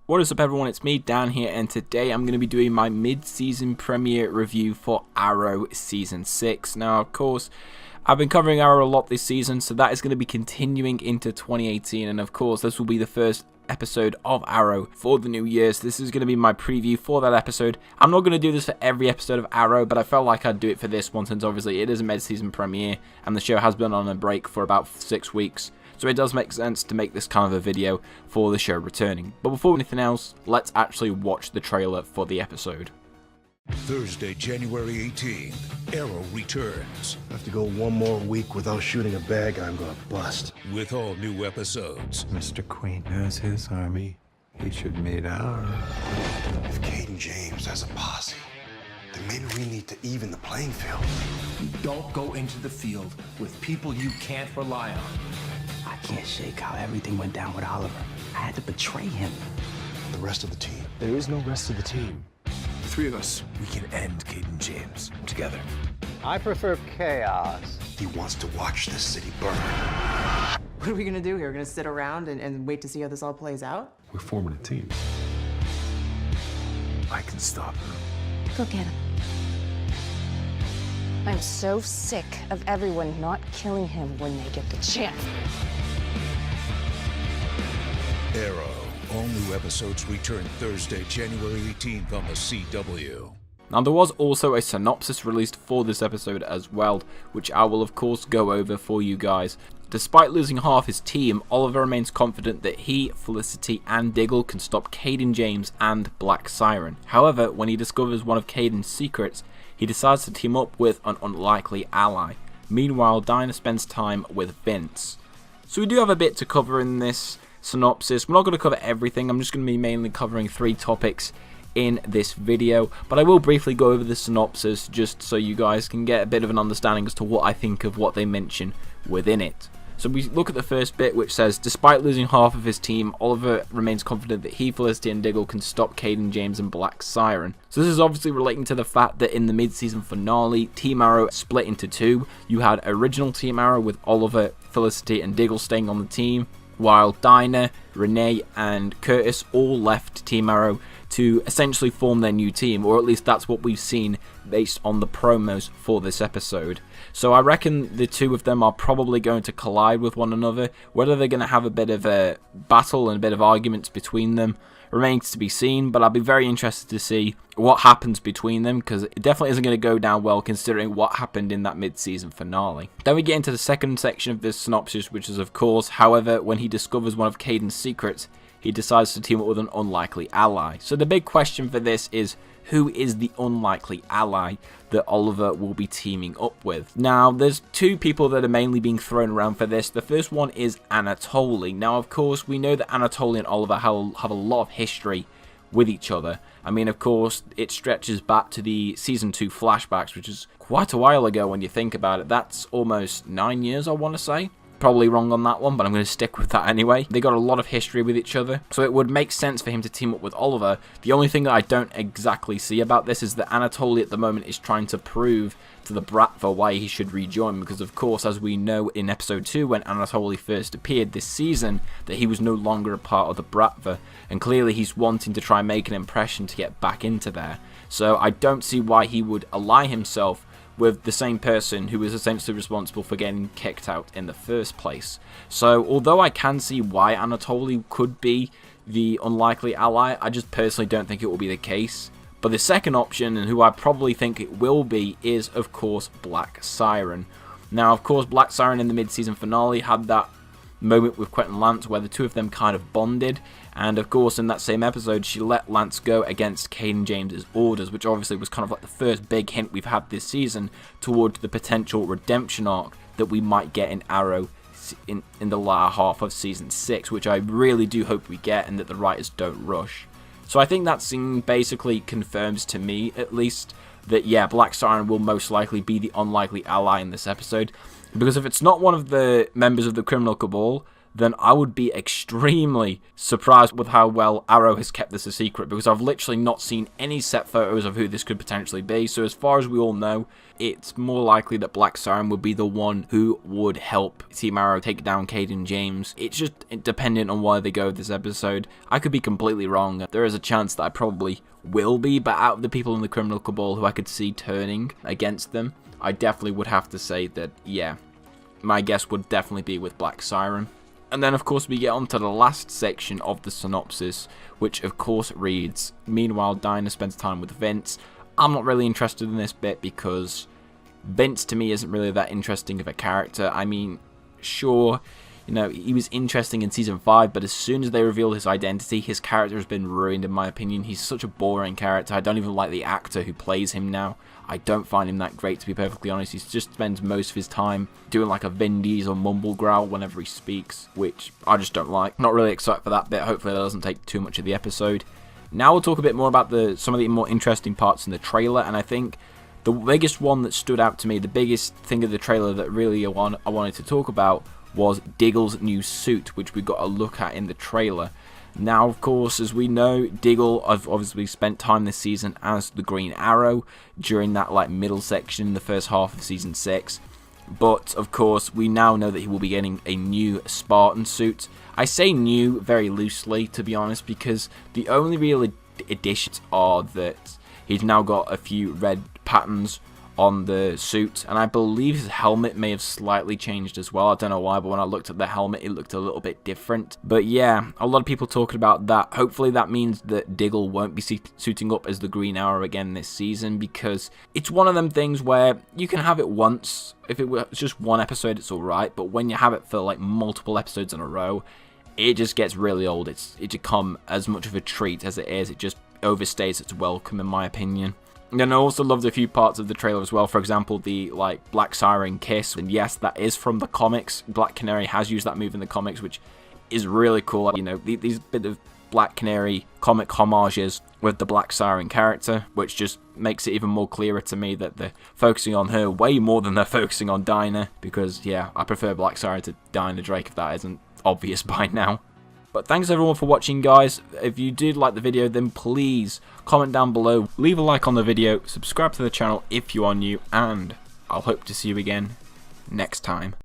What is up everyone, it's me Dan here, and today I'm going to be doing my mid-season premiere review for Arrow Season 6. Now of course, I've been covering Arrow a lot this season, so that is going to be continuing into 2018, and of course this will be the first episode of Arrow for the new year, so this is going to be my preview for that episode. I'm not going to do this for every episode of Arrow, but I felt like I'd do it for this one since obviously it is a mid-season premiere, and the show has been on a break for about 6 weeks. So it does make sense to make this kind of a video for the show returning. But before anything else, let's actually watch the trailer for the episode. Thursday, January 18th, Arrow returns. Have to go one more week without shooting a bad guy, I'm gonna bust. With all new episodes. Mr. Queen has his army. He should meet ours. If Cayden James has a posse, then maybe we need to even the playing field. Don't go into the field with people you can't rely on. I can't shake how everything went down with Oliver. I had to betray him. The rest of the team. There is no rest of the team. The three of us, we can end Cayden James together. I prefer chaos. He wants to watch this city burn. What are we gonna do here? We're gonna sit around and wait to see how this all plays out? We're forming a team. I can stop him. Go get him. I'm so sick of everyone not killing him when they get the chance. Arrow. All new episodes return Thursday, January 18th on the CW. Now there was also a synopsis released for this episode as well, which I will of course go over for you guys. Despite losing half his team, Oliver remains confident that he, Felicity, and Diggle can stop Cayden James and Black Siren. However, when he discovers one of Cayden's secrets, he decides to team up with an unlikely ally. Meanwhile, Dinah spends time with Vince. So we do have a bit to cover in this synopsis. We're not going to cover everything, I'm just going to be mainly covering 3 topics in this video, but I will briefly go over the synopsis just so you guys can get a bit of an understanding as to what I think of what they mention within it. So we look at the first bit, which says, despite losing half of his team, Oliver remains confident that he, Felicity, and Diggle can stop Cayden James and Black Siren. So this is obviously relating to the fact that in the mid-season finale, Team Arrow split into 2. You had original Team Arrow with Oliver, Felicity, and Diggle staying on the team, while Dinah, Renee, and Curtis all left Team Arrow to essentially form their new team, or at least that's what we've seen based on the promos for this episode. So I reckon the two of them are probably going to collide with one another. Whether they're going to have a bit of a battle and a bit of arguments between them remains to be seen, but I'll be very interested to see what happens between them, because it definitely isn't going to go down well considering what happened in that mid-season finale. Then we get into the second section of this synopsis, which is of course, however, when he discovers one of Cayden's secrets, he decides to team up with an unlikely ally. So the big question for this is, who is the unlikely ally that Oliver will be teaming up with? Now, there's 2 people that are mainly being thrown around for this. The first one is Anatoly. Now, of course, we know that Anatoly and Oliver have a lot of history with each other. I mean, of course, it stretches back to the Season 2 flashbacks, which is quite a while ago when you think about it. That's almost 9 years, I want to say. Probably wrong on that one, but I'm going to stick with that anyway. They got a lot of history with each other, so it would make sense for him to team up with Oliver. The only thing that I don't exactly see about this is that Anatoly at the moment is trying to prove to the Bratva why he should rejoin, because of course, as we know in episode 2 when Anatoly first appeared this season, that he was no longer a part of the Bratva, and clearly he's wanting to try and make an impression to get back into there. So I don't see why he would ally himself with the same person who is essentially responsible for getting kicked out in the first place. So although I can see why Anatoly could be the unlikely ally, I just personally don't think it will be the case. But the second option, and who I probably think it will be, is of course Black Siren. Now of course Black Siren in the mid-season finale had that moment with Quentin Lance where the two of them kind of bonded, and of course in that same episode she let Lance go against Cayden James's orders, which obviously was kind of like the first big hint we've had this season towards the potential redemption arc that we might get in Arrow in the latter half of Season 6, which I really do hope we get and that the writers don't rush. So I think that scene basically confirms to me, at least, that yeah, Black Siren will most likely be the unlikely ally in this episode, because if it's not one of the members of the Criminal Cabal, then I would be extremely surprised with how well Arrow has kept this a secret, because I've literally not seen any set photos of who this could potentially be. So as far as we all know, it's more likely that Black Siren would be the one who would help Team Arrow take down Cayden James. It's just dependent on where they go with this episode. I could be completely wrong. There is a chance that I probably will be, but out of the people in the criminal cabal who I could see turning against them, I definitely would have to say that, yeah, my guess would definitely be with Black Siren. And then, of course, we get on to the last section of the synopsis, which, of course, reads, "Meanwhile, Dinah spends time with Vince." I'm not really interested in this bit because Vince, to me, isn't really that interesting of a character. I mean, sure, you know, he was interesting in Season 5, but as soon as they revealed his identity, his character has been ruined, in my opinion. He's such a boring character. I don't even like the actor who plays him now. I don't find him that great, to be perfectly honest. He just spends most of his time doing like a Vin Diesel mumble growl whenever he speaks, which I just don't like. Not really excited for that bit. Hopefully that doesn't take too much of the episode. Now we'll talk a bit more about some of the more interesting parts in the trailer, and I think the biggest one that stood out to me, the biggest thing of the trailer that really I wanted to talk about, was Diggle's new suit, which we got a look at in the trailer. Now, of course, as we know, Diggle have obviously spent time this season as the Green Arrow during that like middle section in the first half of Season 6. But, of course, we now know that he will be getting a new Spartan suit. I say new very loosely, to be honest, because the only real additions are that he's now got a few red patterns on the suit, and I believe his helmet may have slightly changed as well. I don't know why, but when I looked at the helmet, it looked a little bit different. But yeah, a lot of people talking about that. Hopefully that means that Diggle won't be suiting up as the Green Arrow again this season, because it's one of them things where you can have it once. If it was just one episode, it's alright, but when you have it for like multiple episodes in a row, it just gets really old. It become as much of a treat as it is. It just overstays its welcome, in my opinion. And then I also loved a few parts of the trailer as well. For example, the like Black Siren kiss, and yes, that is from the comics. Black Canary has used that move in the comics, which is really cool. You know, these bit of Black Canary comic homages with the Black Siren character, which just makes it even more clearer to me that they're focusing on her way more than they're focusing on Dinah. Because yeah, I prefer Black Siren to Dinah Drake, if that isn't obvious by now. But thanks everyone for watching, guys. If you did like the video, then please comment down below, leave a like on the video, subscribe to the channel if you are new, and I'll hope to see you again next time.